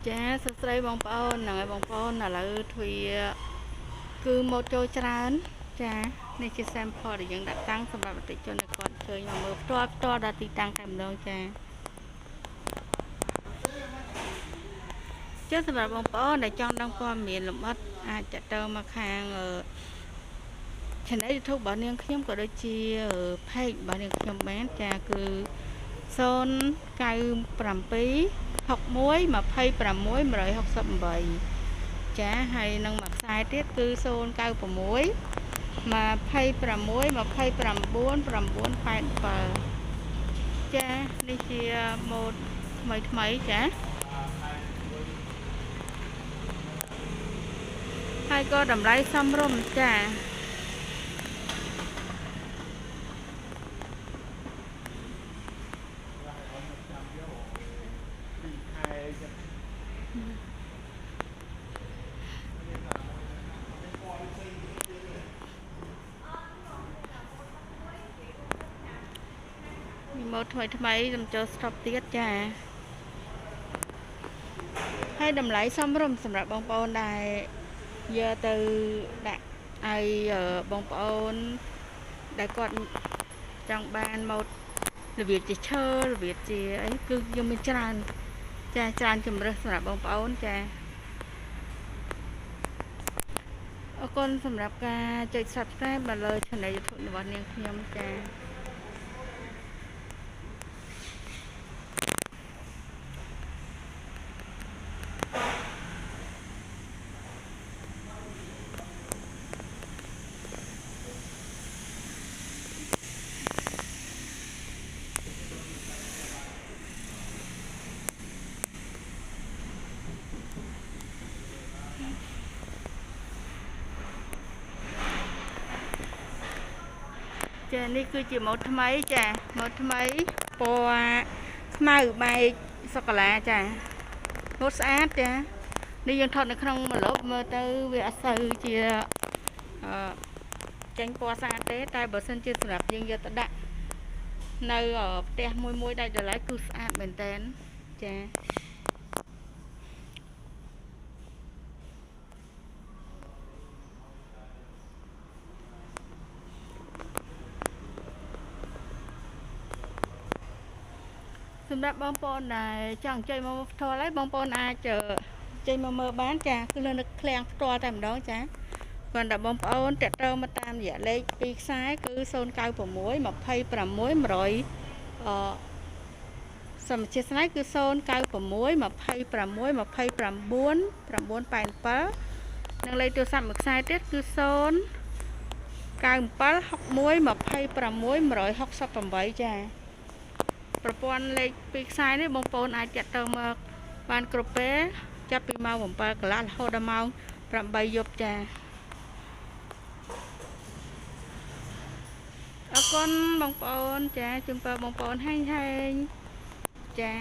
ចាសួស្តីបងប្អូនហ្នឹងហើយបងប្អូនឥឡូវទ្វាគឺម៉ូតចូលច្រើនចានេះជា sample ដែលយើងដាក់តាំងសម្រាប់អតិថិជនដែលគាត់អញ្ជើញមកមើលផ្ទាល់ដល់ទីតាំងតែម្ដងចាចឹងសម្រាប់បងប្អូនដែលចង់ដឹងព័ត៌មានលម្អិតអាចចាក់ទៅមកខាងchannel YouTube របស់នាងខ្ញុំក៏ដូចជា page របស់នាងខ្ញុំបានចាគឺ0976126 ចាហើយនឹងមួយខ្សែទៀតគឺ096 262987ចានេះជាម៉ូតថ្មីចាហើយក៏តម្លៃសមរម្យចាម៉ូតថ្មីខ្ញុំចូលស្តុបទៀតចាហើយតម្លៃសមរម្យសម្រាប់បងប្អូនដែលយកទៅដាក់ឲ្យបងប្អូនដែលគាត់ចង់បានម៉ូតរបៀបជាឈើរបៀបជាអីគឺយើងមានច្រើនចាច្រើនជម្រើសសម្រាប់បងប្អូនចាអរគុណសម្រាប់ការចុច Subscribe មកលើ Channel YouTube របស់នាងខ្ញុំចានេះគឺជាម៉ូតថ្មីចាម៉ូតថ្មីពណ៌ខ្មៅបែកសូកូឡាចាម៉ូតស្អាតចានេះយើងថតនៅក្នុងម្លប់មើលទៅវាអត់សូវជាចេញពណ៌ស្អាតទេតែបើសិនជាសម្រាប់យើងយកទៅដាក់នៅផ្ទះមួយដាច់ដライគឺស្អាតមែនតើចាសម្រាប់បងប្អូនដែលចង់ចេញមកផ្ទាល់ហើយបងប្អូនអាចចេញមកមើលបានចាគឺនៅឃ្លាំងផ្ទាល់តែម្ដងចាគ្រាន់តែបងប្អូនតាក់ទងមកតាមរយៈលេខ2ខ្សែគឺ096 26 100សមជាស្នៃគឺ096 26 29 987និងលេខទូរស័ព្ទមួយខ្សែទៀតគឺ097 61 26 168ចាប្រព័ន្ធលេខ2ខ្សែនេះបងប្អូនអាចតាក់ទងមកបានគ្រប់ពេលចាប់ពីម៉ោង7កន្លះរហូតដល់ម៉ោង8យប់ចាអរគុណបងប្អូនចាជូនពរបងប្អូនហែងចា